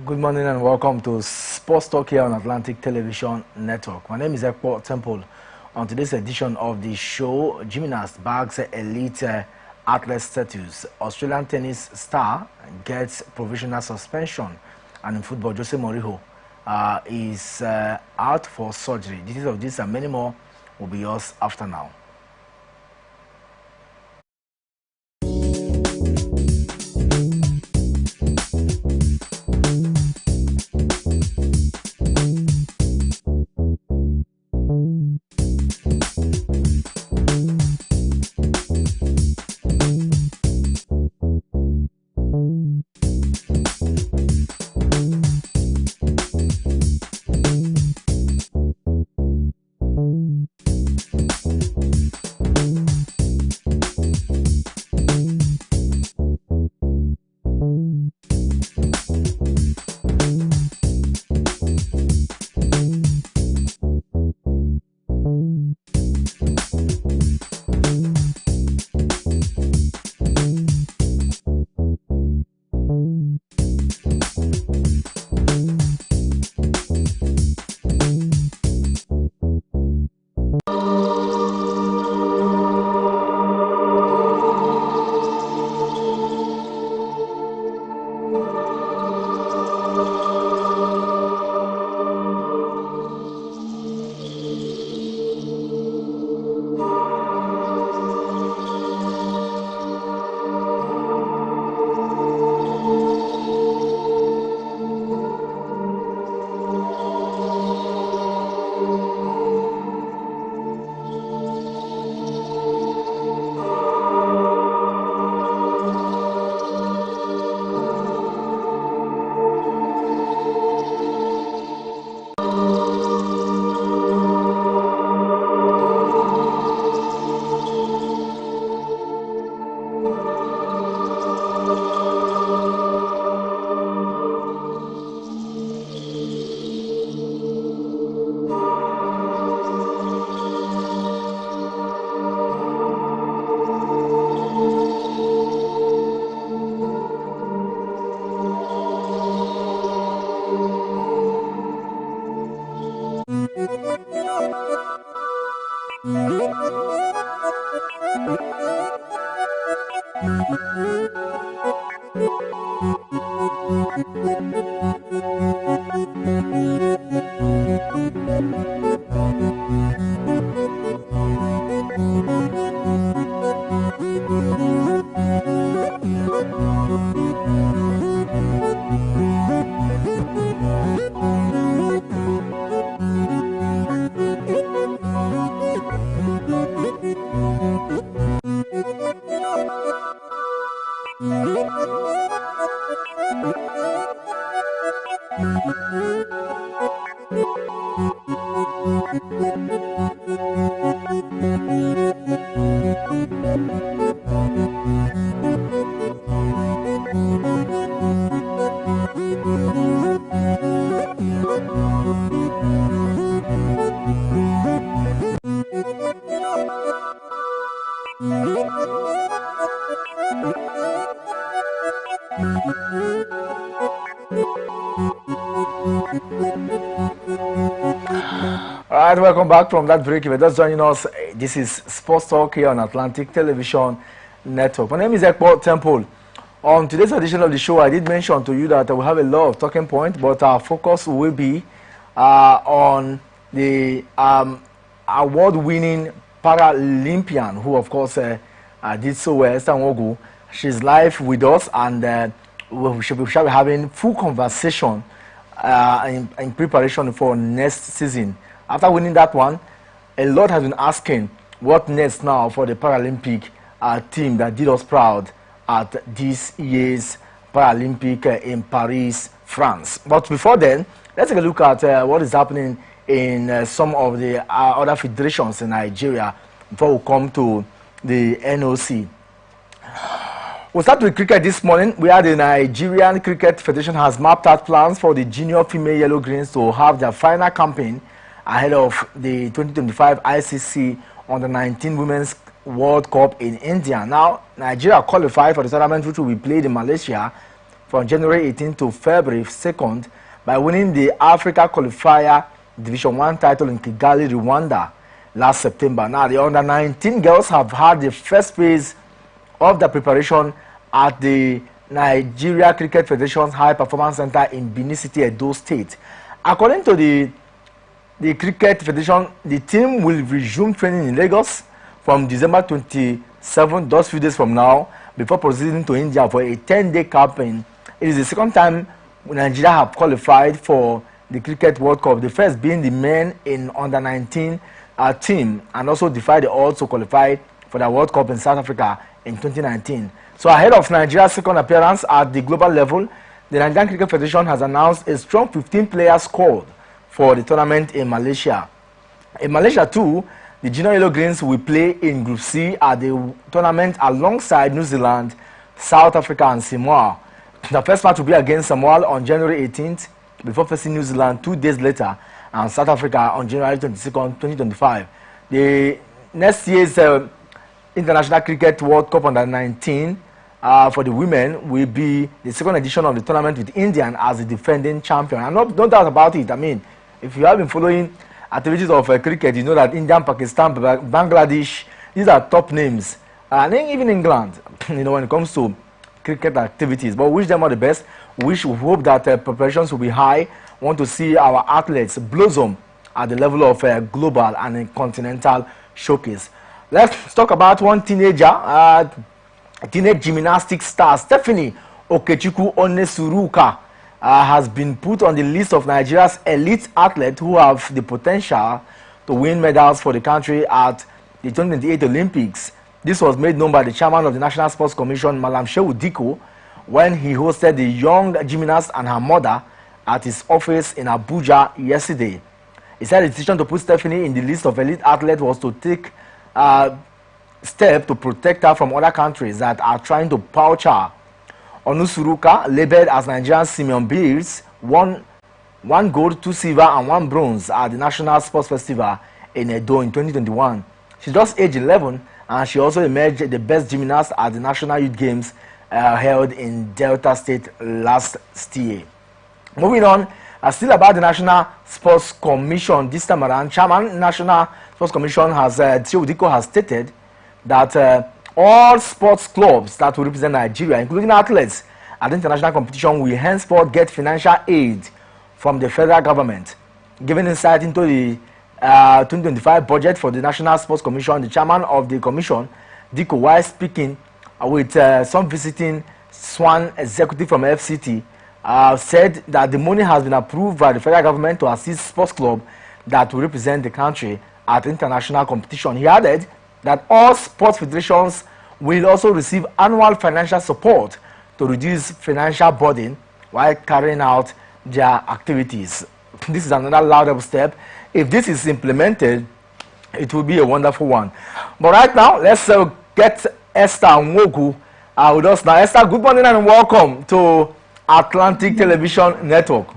Good morning and welcome to Sports Talk here on Atlantic Television Network. My name is Ekpo Temple. On today's edition of the show, gymnast bags elite athlete status. Australian tennis star gets provisional suspension. And in football, Jose Mourinho is out for surgery. Details of this and many more will be yours after now. All right, welcome back from that break. If you're just joining us, this is Sports Talk here on Atlantic Television Network. My name is Ekpo Temple. On today's edition of the show, I did mention to you that we have a lot of talking points, but our focus will be on the award-winning Paralympian, who, of course, did so well, Esther Nwogu. She's live with us, and we shall be having full conversation in preparation for next season. After winning that one, a lot has been asking what next now for the Paralympic team that did us proud at this year's Paralympic in Paris, France. But before then, let's take a look at what is happening in some of the other federations in Nigeria before we come to the NOC. We'll start with cricket this morning. We had the Nigerian Cricket Federation has mapped out plans for the junior female Yellow Greens to have their final campaign ahead of the 2025 ICC Under-19 Women's World Cup in India. Now, Nigeria qualified for the tournament, which will be played in Malaysia from January 18 to February 2nd by winning the Africa Qualifier Division 1 title in Kigali, Rwanda last September. Now, the Under-19 girls have had the first phase of the preparation at the Nigeria Cricket Federation's High Performance Center in Benin City, Edo State. According to the Cricket Federation, the team will resume training in Lagos from December 27, just few days from now, before proceeding to India for a 10-day campaign. It is the second time Nigeria have qualified for the Cricket World Cup, the first being the men in Under-19 team, and also defied the odds to qualify for the World Cup in South Africa in 2019. So ahead of Nigeria's second appearance at the global level, the Nigerian Cricket Federation has announced a strong 15-player squad for the tournament in Malaysia. In Malaysia too, the Junior Yellow Greens will play in Group C at the tournament alongside New Zealand, South Africa and Samoa. The first match will be against Samoa on January 18th before facing New Zealand 2 days later and South Africa on January 22nd, 2025. The next year's International Cricket World Cup Under-19 for the women will be the second edition of the tournament with India as the defending champion. And no doubt about it. I mean, if you have been following activities of cricket, you know that India, Pakistan, Bangladesh, these are top names. And even England, you know, when it comes to cricket activities. But we wish them all the best. We hope that preparations will be high. We want to see our athletes blossom at the level of global and continental showcase. Let's talk about one teenager, teenage gymnastics star Stephanie Okechukwu Onesuruka has been put on the list of Nigeria's elite athletes who have the potential to win medals for the country at the 2028 Olympics. This was made known by the chairman of the National Sports Commission, Malam Shehu Diko, when he hosted the young gymnast and her mother at his office in Abuja yesterday. He said the decision to put Stephanie in the list of elite athletes was to take step to protect her from other countries that are trying to poach her. Onusuruka, labeled as Nigerian Simeon Bills, won 1 gold, 2 silver and 1 bronze at the National Sports Festival in Edo in 2021. She's just age 11 and she also emerged the best gymnast at the National Youth Games held in Delta State last year. Moving on, still about the National Sports Commission, this time around, Chairman National Sports Commission has, Udiko has stated that all sports clubs that will represent Nigeria, including athletes at international competition, will henceforth get financial aid from the federal government. Giving insight into the 2025 budget for the National Sports Commission, the chairman of the commission, Diko, while speaking with some visiting Swan executive from FCT, said that the money has been approved by the federal government to assist sports club that will represent the country at international competition. He added that all sports federations will also receive annual financial support to reduce financial burden while carrying out their activities. This is another laudable step. If this is implemented, it will be a wonderful one. But right now, let's get Esther Nwogu with us now. Esther, good morning and welcome to Atlantic Television Network.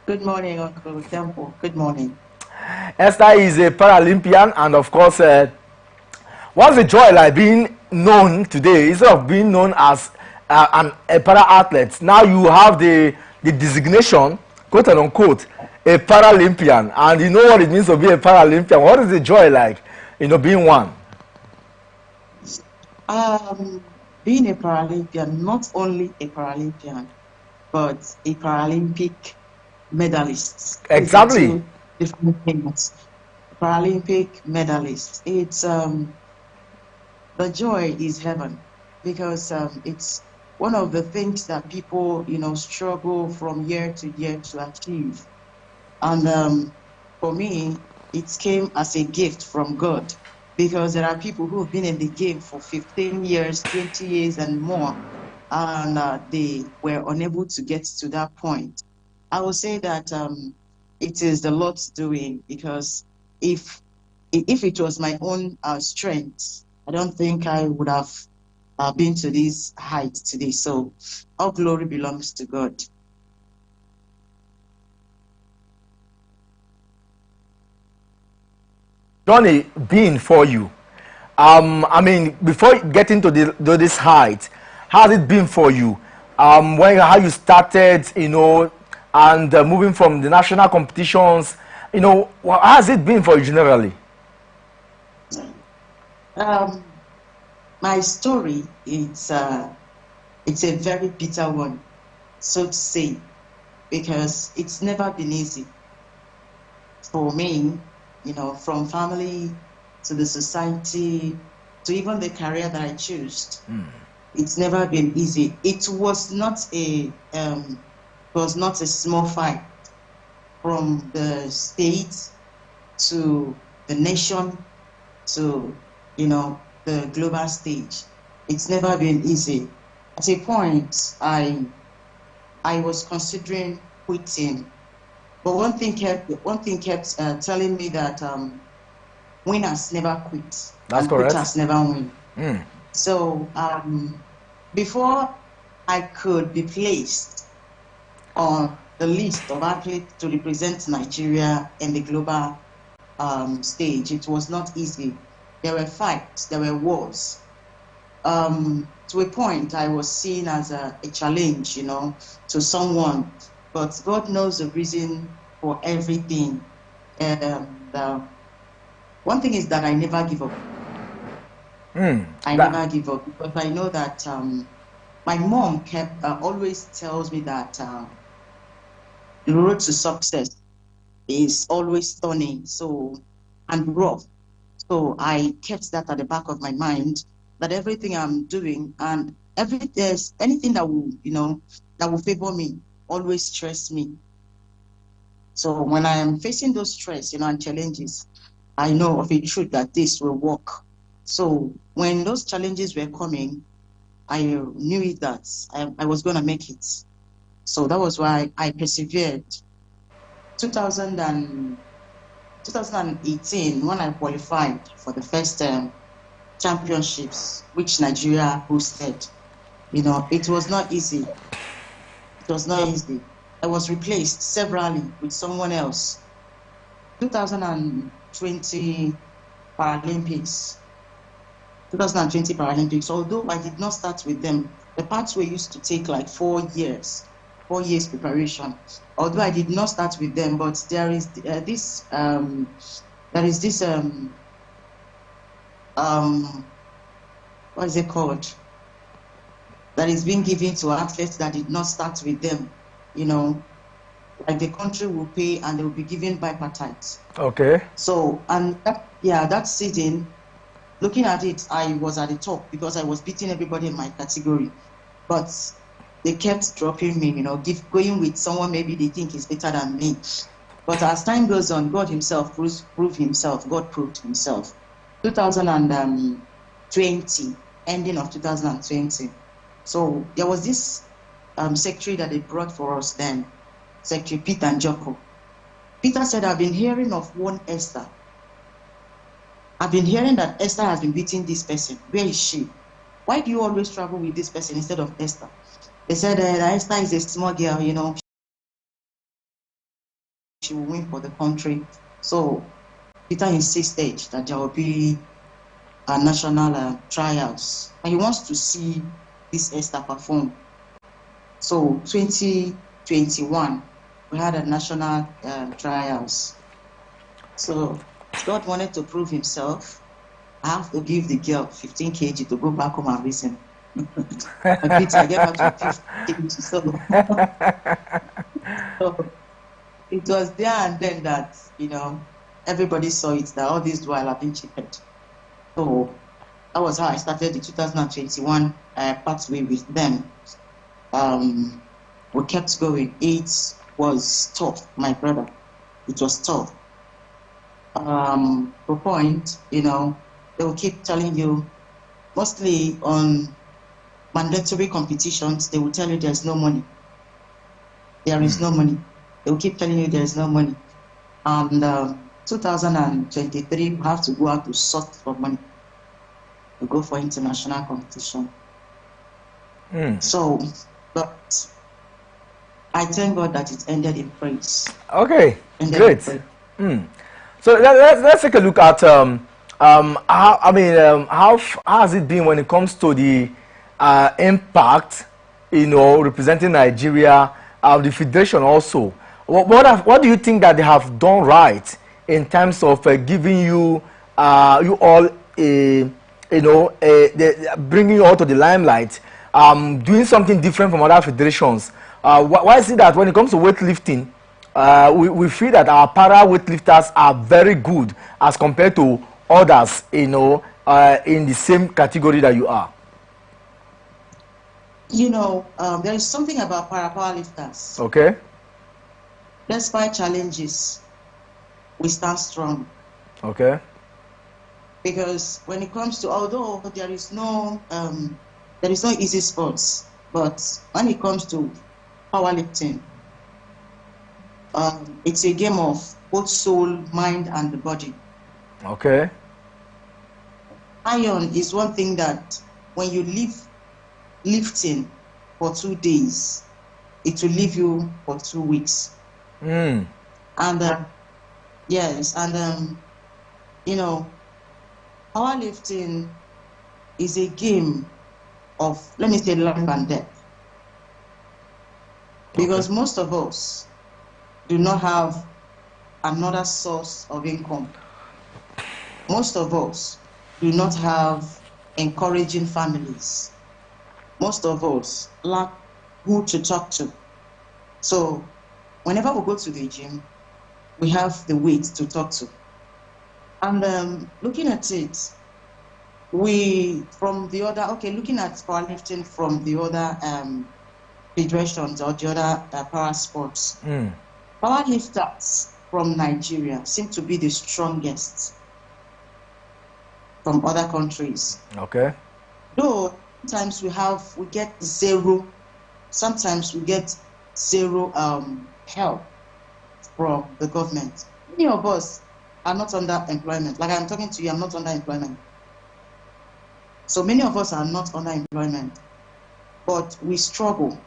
Good morning, Uncle Temple. Good morning. Esther is a Paralympian, and of course, what's the joy like being known today instead of being known as a para-athlete? Now you have the designation, quote and unquote, a Paralympian, and you know what it means to be a Paralympian. What is the joy like, being one? Being a Paralympian, not only a Paralympian, but a Paralympic medalist. Exactly. Different things. Paralympic medalist. It's the joy is heaven, because it's one of the things that people struggle from year to year to achieve. And for me, it came as a gift from God, because there are people who have been in the game for 15 years, 20 years and more, and they were unable to get to that point. I will say that it is the Lord's doing, because if it was my own strength, I don't think I would have been to this height today. So all glory belongs to God. Johnny, being for you, I mean, before getting to this height, how has it been for you? How you started, and moving from the national competitions, how has it been for you generally? My story, it's a very bitter one, so to say, because it's never been easy for me, from family to the society to even the career that I chose. It's never been easy. It was not a small fight, from the state to the nation to the global stage. It's never been easy. At a point, I was considering quitting, but one thing kept telling me that winners never quit. That's and correct. Quitters never win. So before I could be placed on the list of athletes to represent Nigeria in the global stage, it was not easy. There were fights, there were wars. To a point, I was seen as a challenge, to someone. But God knows the reason for everything. One thing is that I never give up. I never give up, because I know that my mom always tells me that the road to success is always stunning, and rough. So I kept that at the back of my mind, that everything I'm doing and anything that will favor me always stress me. So when I am facing those stress, and challenges, I know of a truth that this will work. So when those challenges were coming, I knew it that I was going to make it. So that was why I persevered. 2018, when I qualified for the first championships, which Nigeria hosted, it was not easy. It was not easy. I was replaced severally with someone else. 2020 Paralympics, although I did not start with them, the pathway used to take like 4 years preparation. Although I did not start with them, but there is this there is this what is it called? That is being given to athletes that did not start with them. You know, like the country will pay and they will be given bipartite. Okay. So, and that season, looking at it, I was at the top because I was beating everybody in my category. But they kept dropping me, you know, going with someone maybe they think is better than me. But as time goes on, God himself proved himself. God proved himself. 2020, ending of 2020. So there was this secretary that they brought for us then, Secretary Peter and Joko. Peter said, I've been hearing of one Esther. I've been hearing that Esther has been beating this person. Where is she? Why do you always travel with this person instead of Esther? They said Esther is a small girl, you know, she will win for the country. So Peter insisted that there will be national trials, and he wants to see this Esther perform. So 2021, we had a national trials. So God wanted to prove himself. I have to give the girl 15 kg to go back home and reason. I gave her to 15 kg. So it was there and then that, you know, everybody saw it, that all these dual have been cheated. So that was how I started the 2021 pathway with them. We kept going. It was tough, my brother. It was tough. To point, you know, they will keep telling you, mostly on mandatory competitions, they will tell you there's no money. There is no money. They will keep telling you there's no money. And 2023, we have to go out to sort for money to go for international competition. So, but I thank God that it ended in praise. Okay, great. So let's take a look at how has it been when it comes to the impact, you know, representing Nigeria, the federation also. What do you think that they have done right in terms of giving you you all bringing you all to the limelight, doing something different from other federations? Why is it that when it comes to weightlifting, we feel that our para weightlifters are very good as compared to others, you know, in the same category that you are? You know, there is something about powerlifters. Okay. Despite challenges, we stand strong. Okay. Because when it comes to, although there is no easy sports, but when it comes to powerlifting, it's a game of both soul, mind, and the body. Okay. Iron is one thing that when you leave lifting for 2 days, it will leave you for 2 weeks. And yes, and you know, powerlifting is a game of, let me say, life and death. Because most of us do not have another source of income. Most of us do not have encouraging families. Most of us lack who to talk to. So whenever we go to the gym, we have the weight to talk to. And looking at it, looking at powerlifting from the other federations or the other power sports, powerlifters from Nigeria seem to be the strongest from other countries. Okay. Though sometimes we get zero help from the government. Many of us are not under employment. Like I'm talking to you, I'm not under employment. So many of us are not under employment, but we struggle.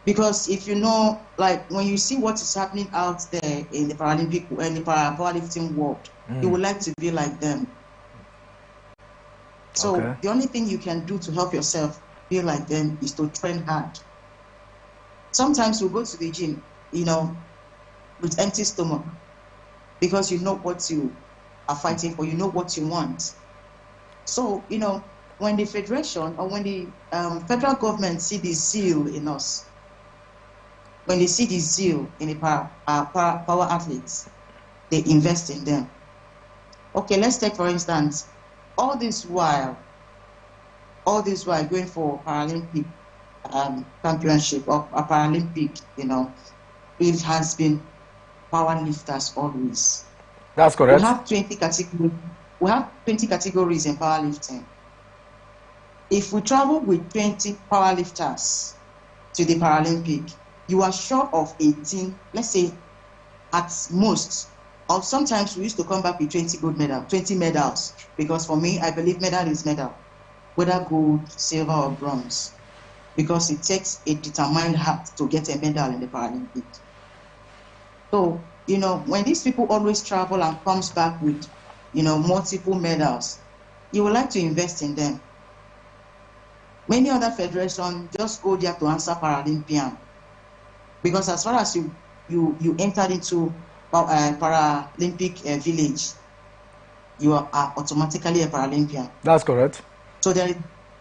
Because if you know, like when you see what is happening out there in the Paralympic and the powerlifting world, you would like to be like them. So the only thing you can do to help yourself be like them is to train hard. Sometimes we go to the gym, you know, with empty stomach. because you know what you are fighting for, you know what you want. So, when the federation or when the federal government see the zeal in us, when they see the zeal in the power athletes, they invest in them. Okay, let's take, for instance, all this while going for Paralympic championship or a Paralympic, it has been power lifters always. That's correct. We have 20 categories. We have 20 categories in powerlifting. If we travel with 20 powerlifters to the Paralympic, you are short of 18, let's say at most, or sometimes we used to come back with 20 medals, because for me, I believe medal is medal, whether gold, silver, or bronze, because it takes a determined heart to get a medal in the Paralympic. So, when these people always travel and comes back with, multiple medals, you would like to invest in them. Many other federations just go there to answer Paralympian, because as far as you entered into Paralympic village, you are automatically a Paralympian. That's correct. So there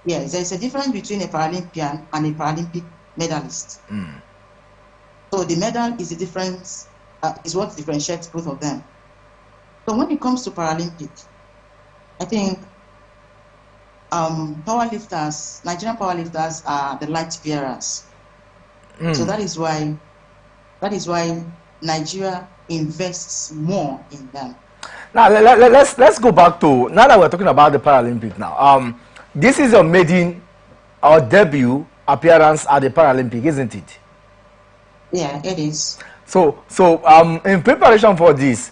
is a difference between a Paralympian and a Paralympic medalist. So the medal is the difference, is what differentiates both of them. So when it comes to Paralympic, I think Nigerian powerlifters are the light bearers. So that is why Nigeria invests more in them. Now let's go back to, now that we're talking about the Paralympic now. This is your maiden or debut appearance at the Paralympic, isn't it? Yeah, it is. So in preparation for this,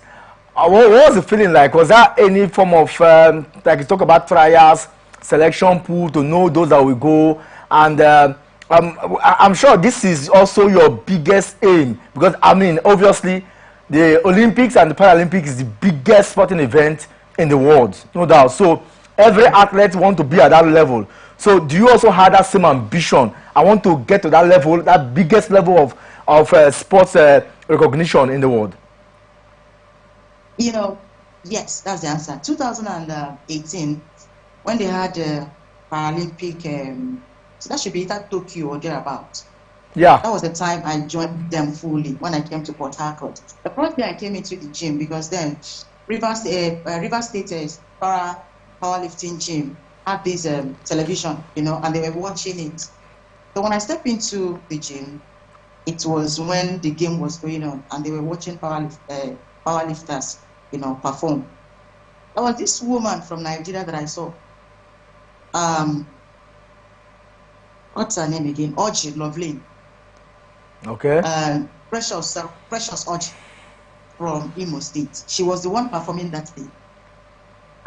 what was the feeling like? Was there any form of like you talk about trials, selection pool to know those that will go? And I'm sure this is also your biggest aim, because obviously the Olympics and the Paralympics is the biggest sporting event in the world, no doubt. So every athlete wants to be at that level. So do you also have that same ambition? I want to get to that level, that biggest level of sports recognition in the world. Yes, that's the answer. 2018, when they had Paralympic, so that should be either Tokyo or thereabouts. Yeah. That was the time I joined them fully, when I came to Port Harcourt. The first day I came into the gym, because then Rivers State powerlifting gym had this television, and they were watching it. So when I stepped into the gym, it was when the game was going on, and they were watching powerlifters, perform. There was this woman from Nigeria that I saw. What's her name again? Oji Loveling. Okay. Precious Oji from Imo State. She was the one performing that day.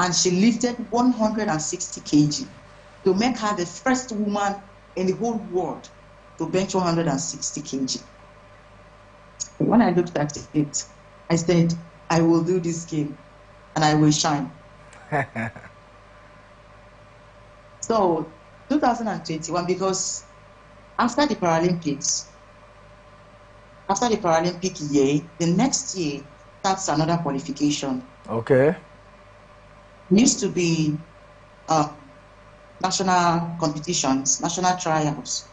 And she lifted 160 kg to make her the first woman in the whole world to bench 160 kg. When I looked at it, I said, I will do this game and I will shine. So 2021, because after the Paralympic year, the next year starts another qualification. Okay. It used to be national competitions, national trials.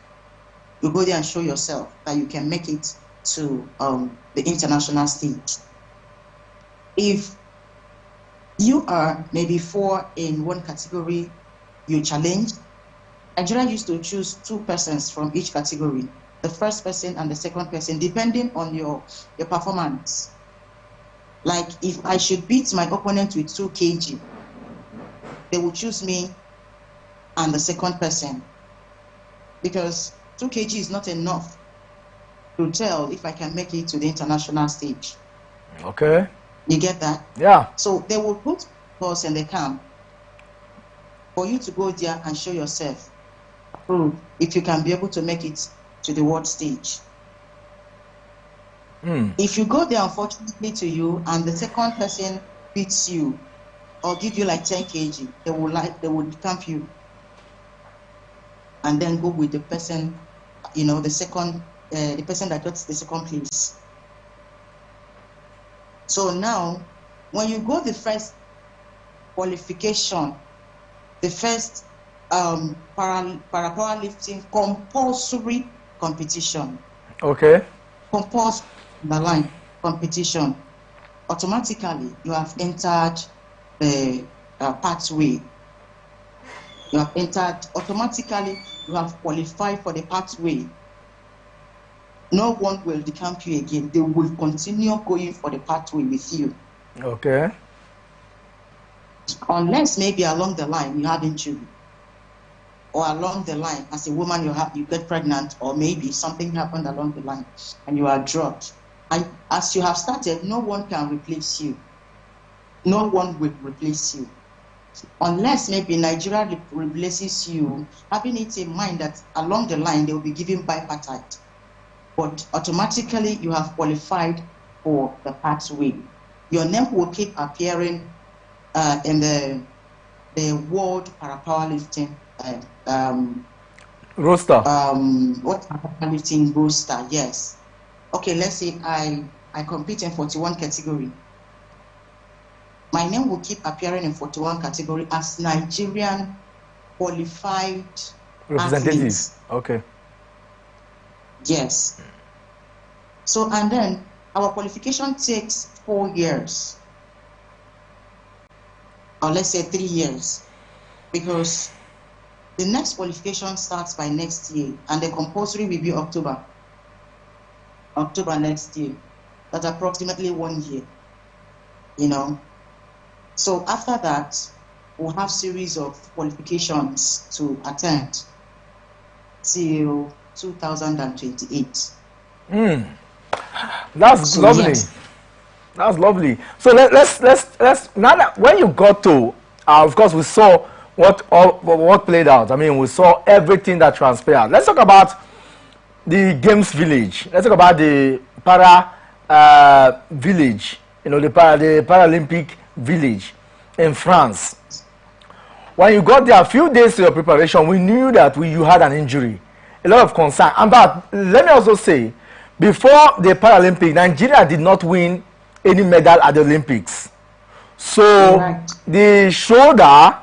You go there and show yourself that you can make it to the international stage. If you are maybe 4 in one category, you challenge. Nigeria used to choose 2 persons from each category, the first person and the second person, depending on your performance. Like if I should beat my opponent with 2 kg, they will choose me and the second person, because 2 kg is not enough to tell if I can make it to the international stage. Okay. You get that? Yeah. So they will put us in the camp for you to go there and show yourself, prove if you can be able to make it to the world stage. If you go there, unfortunately to you, and the second person beats you or give you like 10 kg, they will camp you and then go with the person, the person that got the second place. So now, when you go the first qualification, the first para-powerlifting compulsory competition. Okay. Compulsory the line competition. Automatically, you have entered the pathway. You have entered, automatically, you have qualified for the pathway. No one will decamp you again. They will continue going for the pathway with you. Okay. Unless maybe along the line you have injury, or along the line as a woman you get pregnant, or maybe something happened along the line and you are dropped. And as you have started, no one can replace you. No one will replace you. Unless maybe Nigeria replaces you, having it in mind that along the line they will be giving bipartite. But automatically you have qualified for the pathway. Your name will keep appearing in the World Parapowerlifting Roster. what parapowerlifting roster? Yes. Okay, let's say I compete in 41 category. My name will keep appearing in 41 category as Nigerian qualified Representative. athletes. Okay. Yes. So, and then our qualification takes 4 years, or let's say 3 years, because the next qualification starts by next year, and the compulsory will be October next year. That's approximately 1 year, you know. So after that, we'll have series of qualifications to attend till 2028. That's So, lovely. yes. That's lovely. So let's now that when you got to, of course, we saw what played out. I mean, we saw everything that transpired. Let's talk about the games village. Let's talk about the village. You know, the Paralympic village in France. When you got there, a few days to your preparation, we knew that you had an injury, a lot of concern. And but let me also say, before the Paralympic, Nigeria did not win any medal at the Olympics. So Right. the shoulder,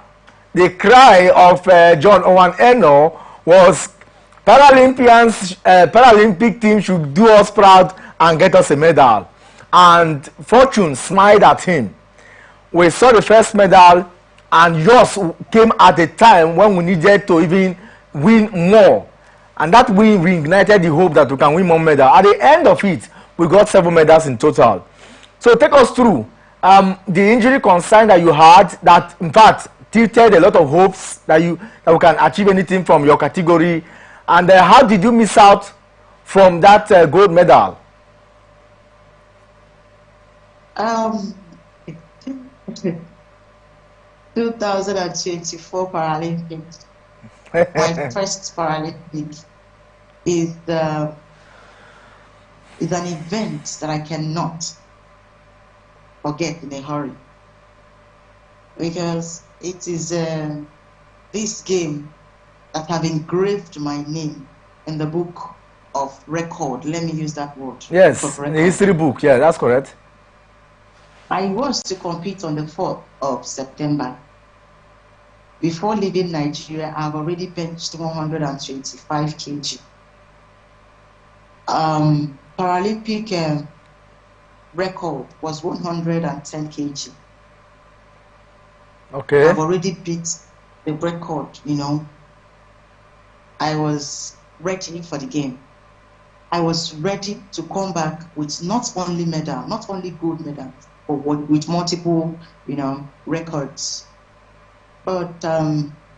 the cry of John Owen Eno was Paralympic team should do us proud and get us a medal. And fortune smiled at him. We saw the first medal, and yours came at a time when we needed to even win more. And that win reignited the hope that we can win more medals. At the end of it, we got 7 medals in total. So take us through the injury concern that you had that, in fact, tilted a lot of hopes that we can achieve anything from your category. And how did you miss out from that gold medal? 2024 Paralympics. My first Paralympic is an event that I cannot forget in a hurry, because it is this game that have engraved my name in the book of record. Let me use that word. Yes, the history book. Yeah, that's correct. I was to compete on the 4th of September. Before leaving Nigeria, I've already benched 125 kg. Paralympic record was 110 kg. Okay. I've already beat the record, you know. I was ready for the game. I was ready to come back with not only medal, not only gold medal, but with multiple, you know, records. But,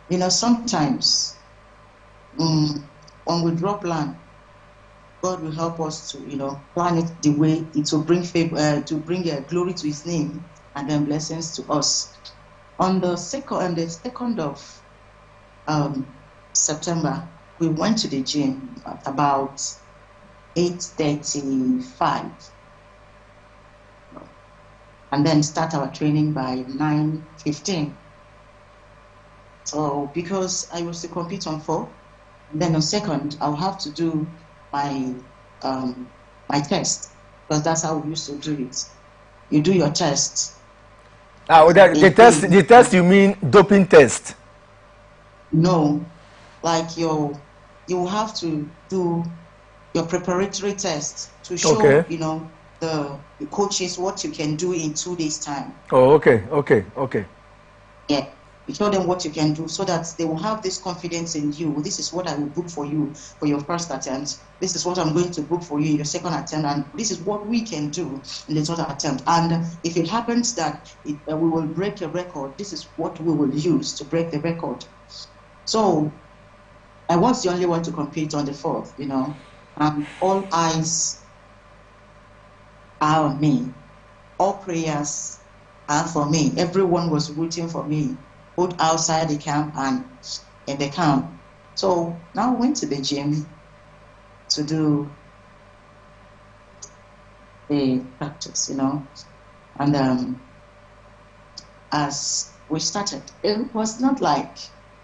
you know, sometimes when we drop land, God will help us to, you know, plan it the way it will bring favor, to bring glory to His name, and then blessings to us. On the 2nd of September, we went to the gym at about 8:35, and then start our training by 9:15. So because I was to compete on 4, and then on 2nd, I'll have to do my my test, because that's how we used to do it. you do your test. The test you mean doping test? No, like you have to do your preparatory test to show, Okay. the coaches what you can do in 2 days time. Oh, okay. Yeah, you tell them what you can do so that they will have this confidence in you. This is what I will book for you for your first attempt. This is what I'm going to book for you in your second attempt, and this is what we can do in the third attempt. And if it happens that we will break a record, this is what we will use to break the record. So I was the only one to compete on the 4th, and all eyes are on me. All prayers are for me. Everyone was rooting for me, both outside the camp and in the camp. So now I went to the gym to do the practice, and as we started, it was not like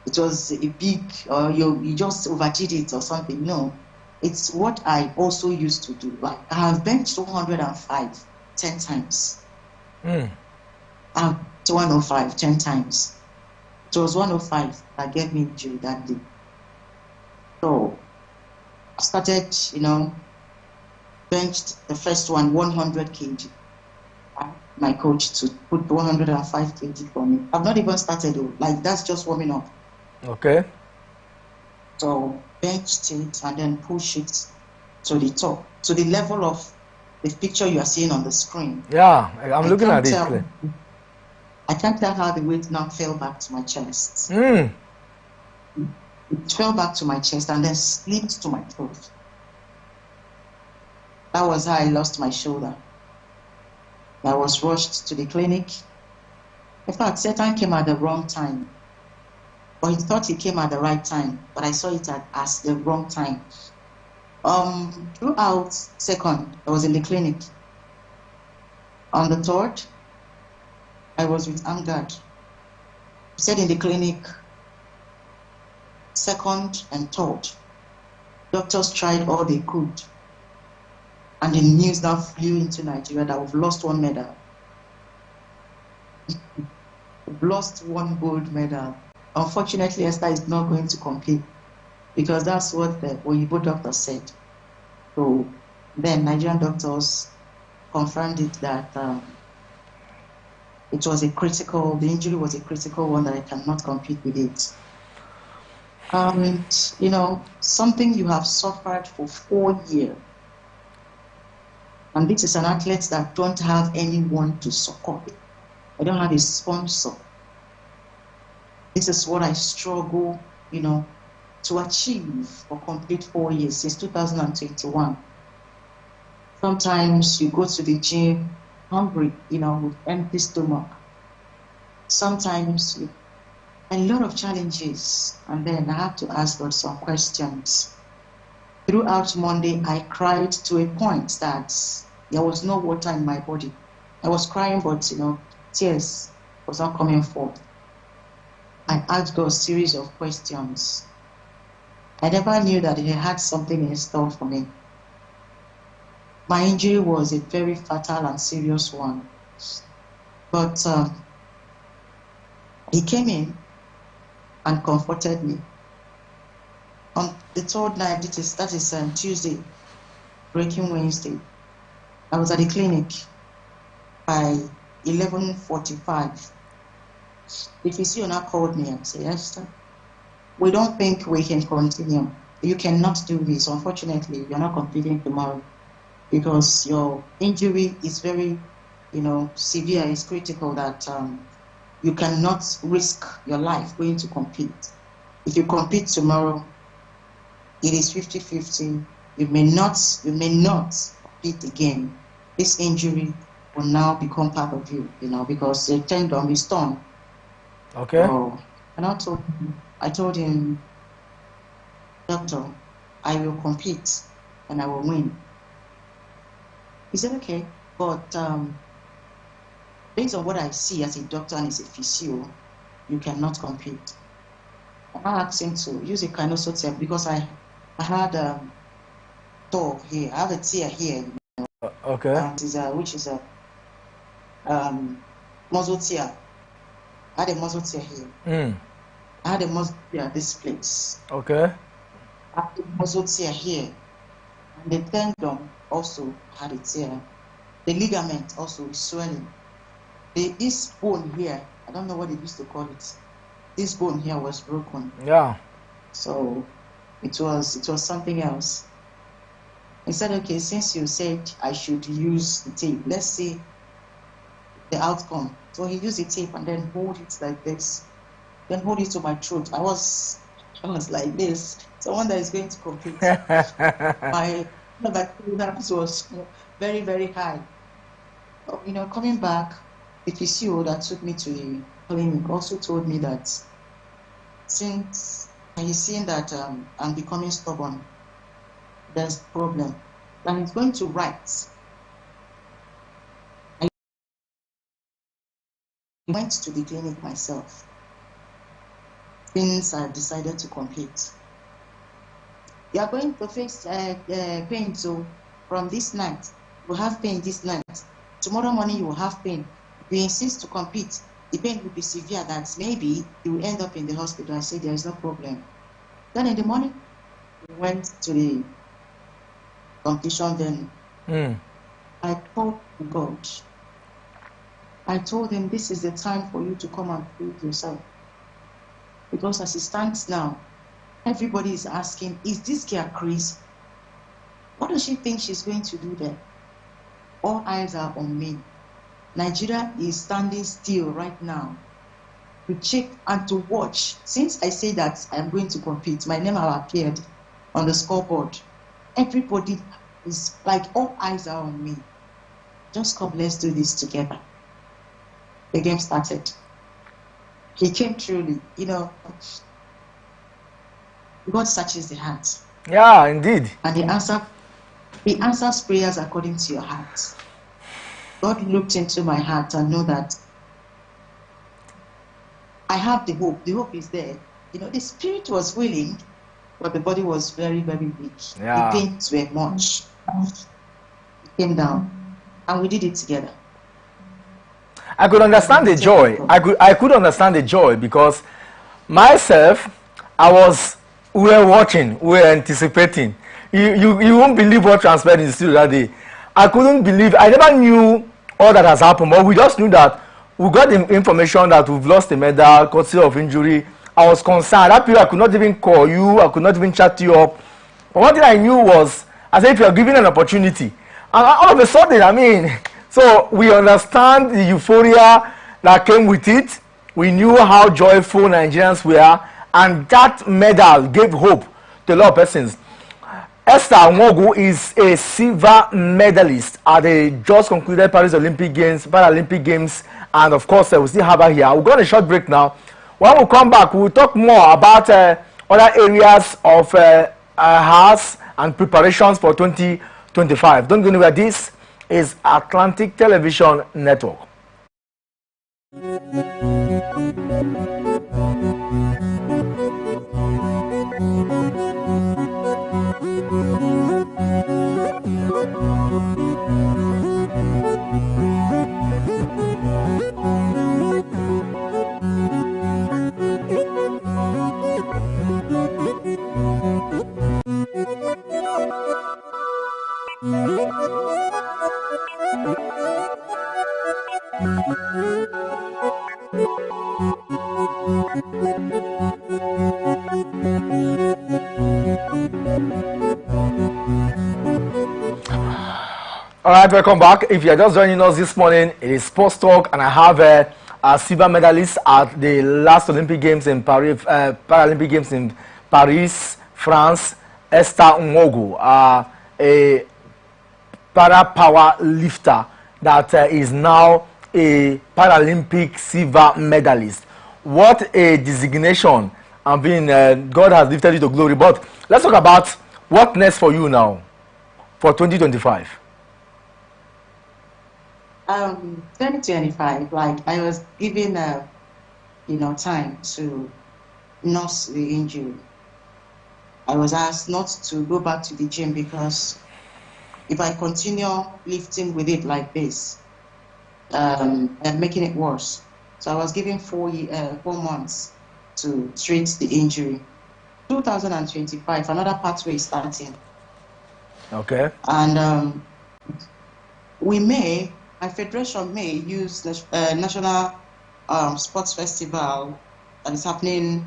it was a big, or you just overdid it or something. No, it's what I also used to do. Like I have benched 205 10 times. To 105 10 times. It was 105 that gave me injury that day. So I started, benched the first one 100 kg. My coach to put 105 kg for me. I've not even started though. Like that's just warming up. Okay. So benched it and then push it to the top, to the level of the picture you are seeing on the screen. Yeah, I'm looking at it. I can't tell how the weight now fell back to my chest. It fell back to my chest and then slipped to my throat. That was how I lost my shoulder. I was rushed to the clinic. In fact, Satan came at the wrong time. But he thought he came at the right time, but I saw it as the wrong time. Throughout 2nd, I was in the clinic. On the 3rd, I was with Amgad. He said in the clinic, 2nd and 3rd, doctors tried all they could. And the news now flew into Nigeria that we've lost 1 medal. We've lost 1 gold medal. Unfortunately, Esther is not going to compete because that's what the Oyibo doctor said. So then Nigerian doctors confirmed it that it was the injury was a critical one, that I cannot compete with it. And, something you have suffered for 4 years. And this is an athlete that don't have anyone to support. I don't have a sponsor. This is what I struggle, to achieve for complete 4 years, since 2021. Sometimes you go to the gym hungry, with empty stomach. Sometimes a lot of challenges, and then I have to ask God some questions. Throughout Monday, I cried to a point that there was no water in my body. I was crying, but tears was not coming forth. I asked God a series of questions. I never knew that He had something in store for me. My injury was a very fatal and serious one. But He came in and comforted me. On the 3rd night, that is Tuesday, breaking Wednesday, I was at the clinic by 11:45. The physician called me and said, Esther, we don't think we can continue. You cannot do this. Unfortunately, you're not competing tomorrow because your injury is very, severe. It's critical that you cannot risk your life going to compete. If you compete tomorrow, it is 50-50. You may not compete again. This injury will now become part of you, because the tendon is torn. Okay. So, and I told him, doctor, I will compete and I will win. He said, okay, but based on what I see as a doctor and as a physio, you cannot compete. I asked him to use a kinesotherapy because I had a toe here. I have a tear here. Okay. And which is muzzle tear. I had a muzzle tear here. I had a muzzle tear at this place. Okay. I had a muzzle tear here. And the tendon also had a tear. The ligament also is swelling. This bone here, I don't know what they used to call it. This bone here was broken. Yeah. So it was something else. He said, okay, since you said I should use the tape, let's see the outcome. So he used the tape and then hold it like this. Then hold it to my throat. I was like this. Someone that is going to compete. My was very, very high. Coming back, the physio that took me to the clinic also told me that since he's seeing that I'm becoming stubborn, there's a problem. And he's going to write. I went to the clinic myself since I decided to compete. You are going to face pain, so from this night, you will have pain this night. Tomorrow morning, you will have pain. If you insist to compete, the pain will be severe that maybe you will end up in the hospital. I said, there is no problem. Then in the morning, we went to the competition. Then I told God, I told him, this is the time for you to come and prove yourself. Because as it stands now, everybody is asking, is this girl crazy? What does she think she's going to do there? All eyes are on me. Nigeria is standing still right now to check and to watch. Since I say that I'm going to compete, my name have appeared on the scoreboard. Everybody is like, all eyes are on me. Just come, let's do this together. The game started. He came truly, God searches the heart. Yeah, indeed. And He answers prayers according to your heart. God looked into my heart and know that I have the hope. The hope is there. The spirit was willing, but the body was very, very weak. Yeah. The pains were much. It came down, and we did it together. I could understand the joy. I could understand the joy because myself, we were watching, we were anticipating. You won't believe what transpired in the studio that day. I couldn't believe. I never knew all that has happened, but we just knew that we got the information that we've lost a medal, courtesy of injury. I was concerned. That period, I could not even call you. I could not even chat you up. But one thing I knew was, I said, if you are given an opportunity, and all of a sudden, so we understand the euphoria that came with it. We knew how joyful Nigerians were, and that medal gave hope to a lot of persons. Esther Nwogu is a silver medalist at the just concluded Paris Olympic Games, Paralympic Games, and of course, we still have her here. We'll go on a short break now. When we come back, we'll talk more about other areas of hers and preparations for 2025. Don't go anywhere. This is Atlantic Television Network. All right, welcome back. If you're just joining us this morning, it is Sports Talk, and I have a silver medalist at the last Olympic Games in Paris, Paralympic Games in Paris, France, Esther Nwogu, a para power lifter that is now a Paralympic silver medalist. What a designation! I mean, God has lifted you to glory. But let's talk about what next for you now for 2025. 2025, like I was given time to nurse the injury. I was asked not to go back to the gym because if I continue lifting with it like this, and making it worse. So I was given 4 months to treat the injury. 2025, another pathway is starting. Okay. And my federation may use National Sports Festival that is happening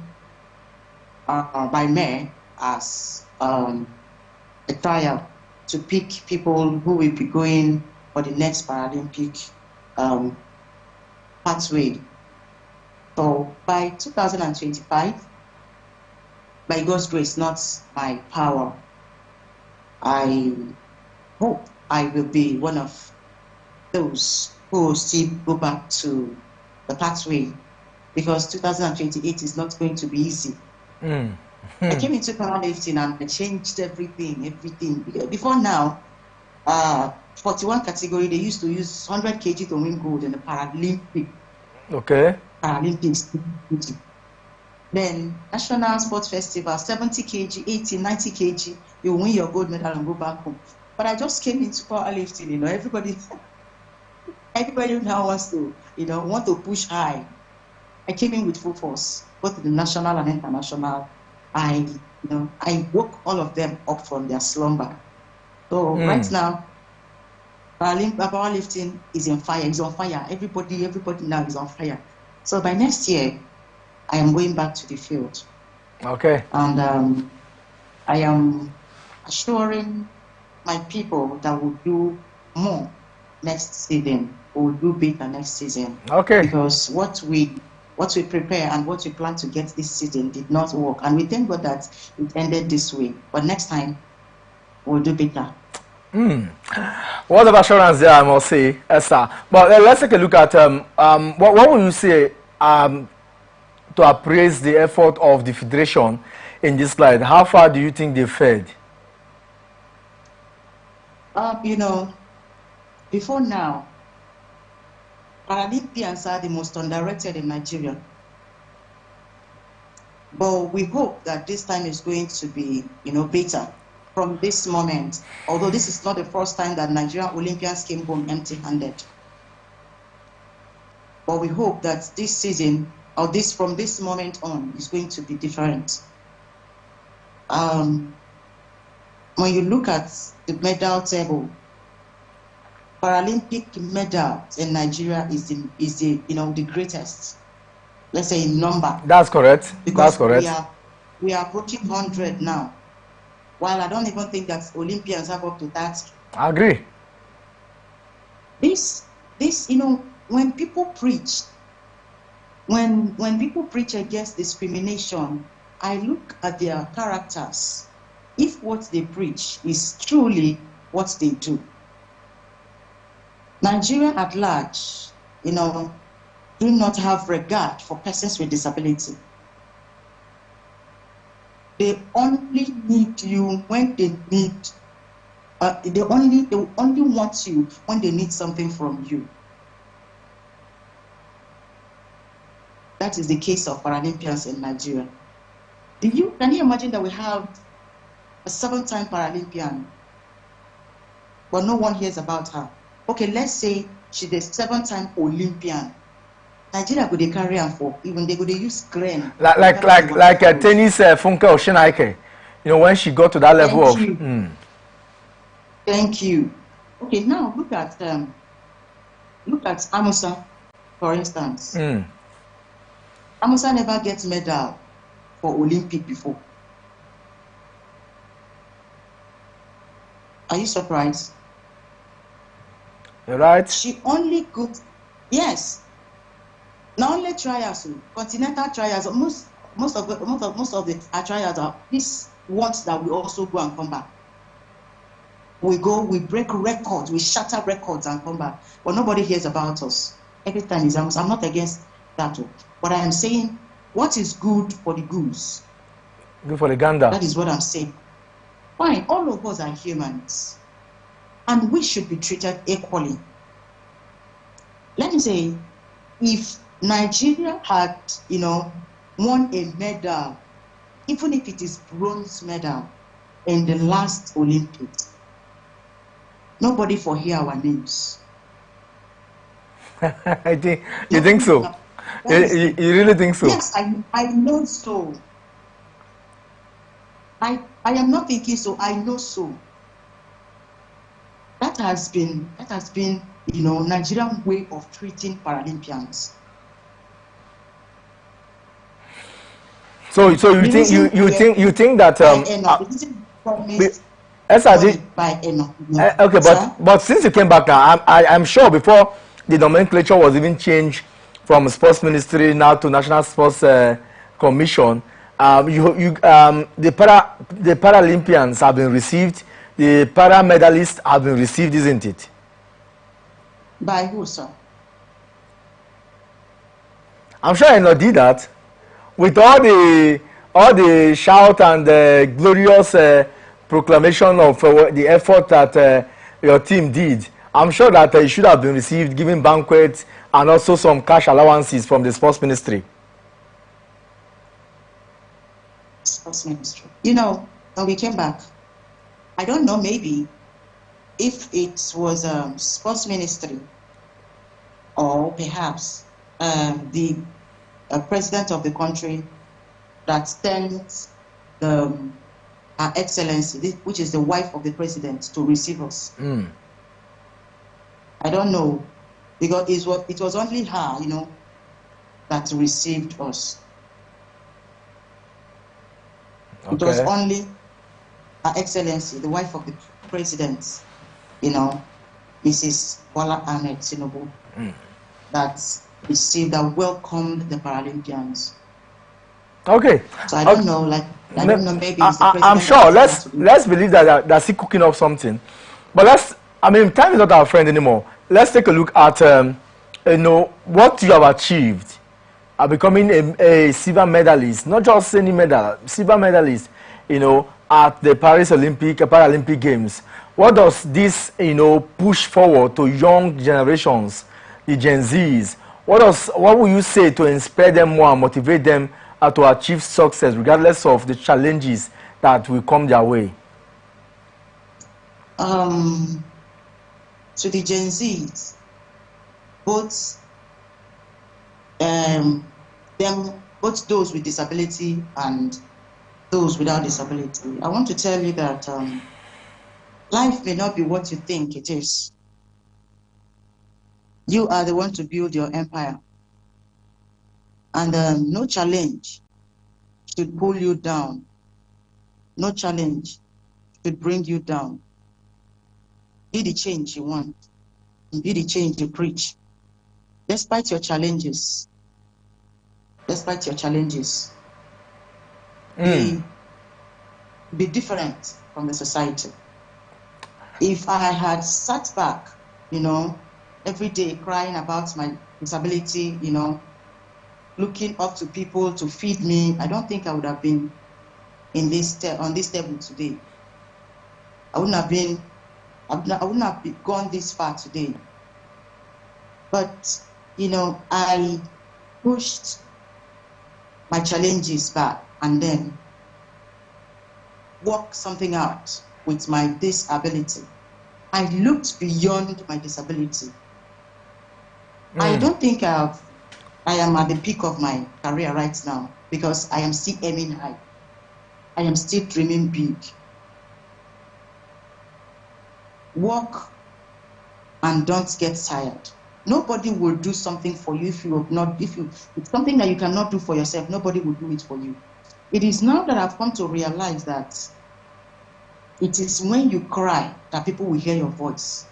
by May as a trial to pick people who will be going for the next Paralympic pathway. So by 2025, by God's grace, not by power, I hope I will be one of those who will still go back to the pathway, because 2028 is not going to be easy. I came into powerlifting and I changed everything. Before now, 41 category, they used to use 100 kg to win gold in the Paralympic. Okay. Paralympics. Then National Sports Festival, 70 kg, 80, 90 kg, you win your gold medal and go back home. But I just came into powerlifting, everybody now wants to, want to push high. I came in with full force, both the national and international. I woke all of them up from their slumber. So right now, powerlifting is on fire. It's on fire. Everybody now is on fire. So by next year, I am going back to the field. Okay. And I am assuring my people that we'll do more next season. We'll do better next season. Okay. Because what we prepare and what we plan to get this season did not work. And we thank God that it ended this way. But next time, we'll do better. What of assurance there, I must say, Esther. But let's take a look at what would you say to appraise the effort of the federation in this slide? How far do you think they fared? Before now, Paralympians are the most underrated in Nigeria. But we hope that this time is going to be, better from this moment. Although this is not the first time that Nigerian Olympians came home empty-handed. But we hope that this season, or from this moment on, is going to be different. When you look at the medal table, Paralympic medals in Nigeria is the greatest. Let's say in number. That's correct. Because That's correct. We are approaching 100 now. While I don't even think that Olympians have up to 30. I agree. This, when people preach, when people preach against discrimination, I look at their characters. If what they preach is truly what they do. Nigeria at large, do not have regard for persons with disability. They only need you when they need. They only want you when they need something from you. That is the case of Paralympians in Nigeria. Can you imagine that we have a 7-time Paralympian, but no one hears about her? Okay, let's say she's a 7-time Olympian. Nigeria could carry her for even they could use crane. Like a tennis Funke Oshinaike. When she got to that level Thank you. Okay, now look at Amusa, for instance. Amusa never gets medal for Olympic before. Are you surprised? You're right. She only got, yes. Not only trials, continental trials. Most of the trials are these ones that we also go and come back. We go, we break records, we shatter records and come back. But nobody hears about us. Every time is I'm not against that. But I am saying, what is good for the goose? Good for the gander. That is what I'm saying. Fine, all of us are humans. And we should be treated equally. Let me say, if Nigeria had, won a medal, even if it is bronze medal in the last Olympics, nobody for hear our names. I think you think Nobody so. can. You, Honestly. you really think so? Yes, I know so. I am not thinking so. I know so. That has been Nigerian way of treating Paralympians. So you The think reason we were you think that by Enoch, the reason we be- promised SRG. by Enoch, Okay, sir. but since you came back now, I'm sure before the nomenclature was even changed from sports ministry now to national sports commission, the Paralympians have been received, the para medalists have been received, isn't it? By who, sir? I'm sure I know did that with all the shout and glorious proclamation of the effort that your team did. I'm sure that it should have been received, given banquets and also some cash allowances from the sports ministry. Sports ministry. When we came back, I don't know, maybe if it was sports ministry or perhaps the president of the country that sent the Her Excellency, which is the wife of the president, to receive us. I don't know, because it was only her, that received us. Okay. It was only Her Excellency, the wife of the president, Mrs. Bola Ahmed Tinubu, that received and welcomed the Paralympians. Okay. So I don't know, I don't know, maybe it's the president. I'm sure. Let's believe that they're still cooking up something. But time is not our friend anymore. Let's take a look at what you have achieved. Becoming a silver medalist, not just any medal, silver medalist, at the Paris Paralympic Games. What does this, push forward to young generations, the Gen Zs? What will you say to inspire them more and motivate them to achieve success, regardless of the challenges that will come their way? To the Gen Zs, both those with disability and those without disability, I want to tell you that life may not be what you think it is. You are the one to build your empire, and no challenge should pull you down. No challenge should bring you down. Be the change you want, and be the change you preach. Despite your challenges, be different from the society. If I had sat back, every day crying about my disability, looking up to people to feed me, I don't think I would have been on this table today. I wouldn't have gone this far today. But I pushed my challenges back and then worked something out with my disability. I looked beyond my disability. I don't think I am at the peak of my career right now, because I am still aiming high. I am still dreaming big. Work and don't get tired. Nobody will do something for you if it's something that you cannot do for yourself. Nobody will do it for you. It is now that I've come to realize that it is when you cry that people will hear your voice.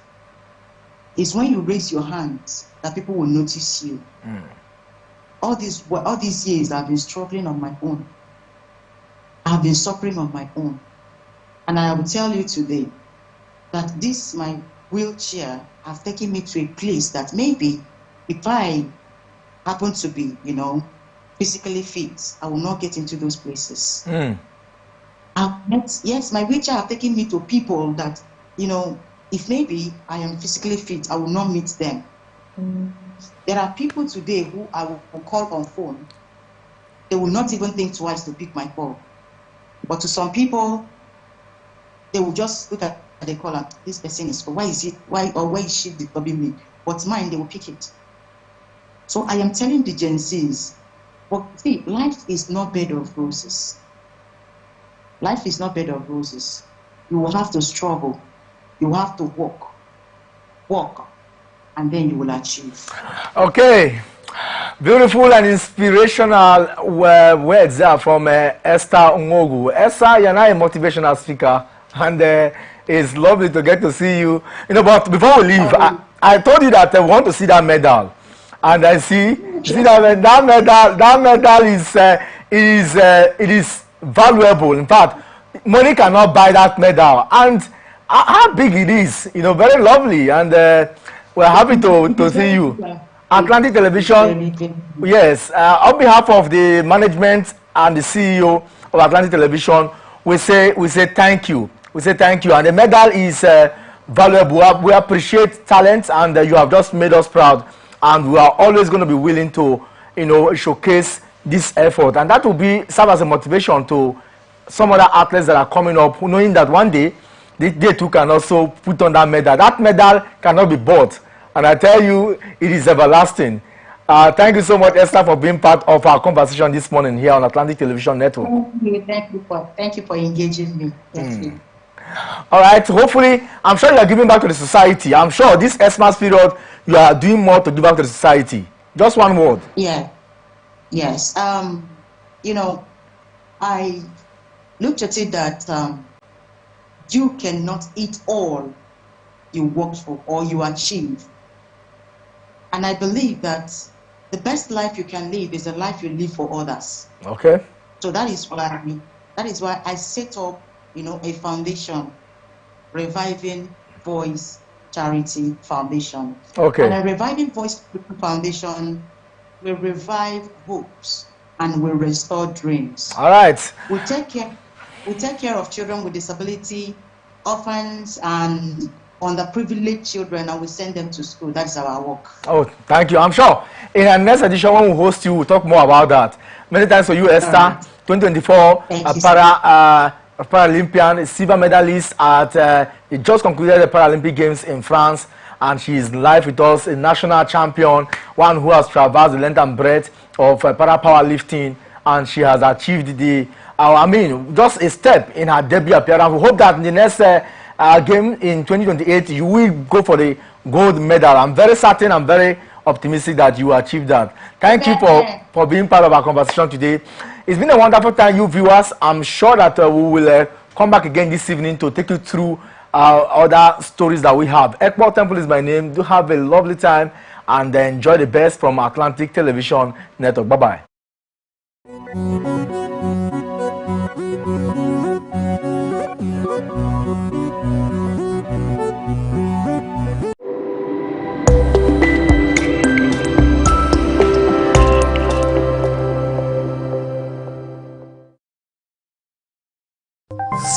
It's when you raise your hands that people will notice you. All these years I've been struggling on my own. I've been suffering on my own. And I will tell you today that my wheelchair have taken me to a place that maybe if I happen to be, physically fit, I will not get into those places. Yes, my wheelchair have taken me to people that, if maybe I am physically fit, I will not meet them. There are people today who I will call on phone. They will not even think twice to pick my call. But to some people, they will just look at the call and this person is, why is she disturbing me? But mine, they will pick it. So I am telling the Gen Zs, well, see, life is not bed of roses. Life is not bed of roses. You will have to struggle. You will have to walk, and then you will achieve. Okay. Beautiful and inspirational words there from Esther Ngogu. Esther, you're now a motivational speaker, and it's lovely to get to see you. You know, but before we leave, I told you that I want to see that medal, and I see that medal it is valuable. In fact, money cannot buy that medal, and how big it is. You know, very lovely, and we're happy to see you. Atlantic Television, yes, on behalf of the management and the CEO of Atlantic Television, we say thank you. We say thank you, and the medal is valuable. We appreciate talent, and you have just made us proud, and we are always going to be willing to, you know, showcase this effort, and that will serve as a motivation to some other athletes that are coming up, knowing that one day they too can also put on that medal. That medal cannot be bought. And I tell you, it is everlasting. Thank you so much, Esther, for being part of our conversation this morning here on Atlantic Television Network. Thank you for engaging me. All right. Hopefully, I'm sure you are giving back to the society. I'm sure this Xmas period, you are doing more to give back to the society. Just one word. Yeah. Yes. You know, I looked at it that you cannot eat all you worked for or you achieve. And I believe that the best life you can live is a life you live for others. Okay. So that is why I set up, you know, a foundation, Reviving Voice Charity Foundation. Okay. And a Reviving Voice Foundation will revive hopes and will restore dreams. All right. We take care of children with disability, orphans, and underprivileged children, and we send them to school. That's our work. Oh, thank you. I'm sure in our next edition, when we host you, we'll talk more about that. Many thanks for you, Esther. 2024 Paralympian, silver medalist at he just concluded the Paralympic Games in France, and she is live with us, a national champion, one who has traversed the length and breadth of para powerlifting, and she has achieved just a step in her debut appearance. We hope that in the next game in 2028, you will go for the gold medal. I'm very certain, I'm very optimistic that you will achieve that. Thank you for being part of our conversation today. It's been a wonderful time, you viewers. I'm sure that we will come back again this evening to take you through other stories that we have. Ekpo Temple is my name. Do have a lovely time and enjoy the best from Atlantic Television Network. Bye-bye.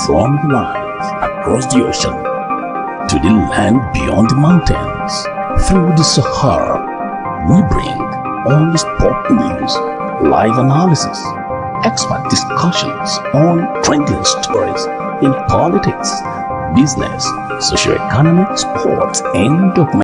From the lands across the ocean to the land beyond the mountains, through the Sahara, we bring all the sport news, live analysis, expert discussions on trending stories in politics, business, socio-economic, sports, and documentary.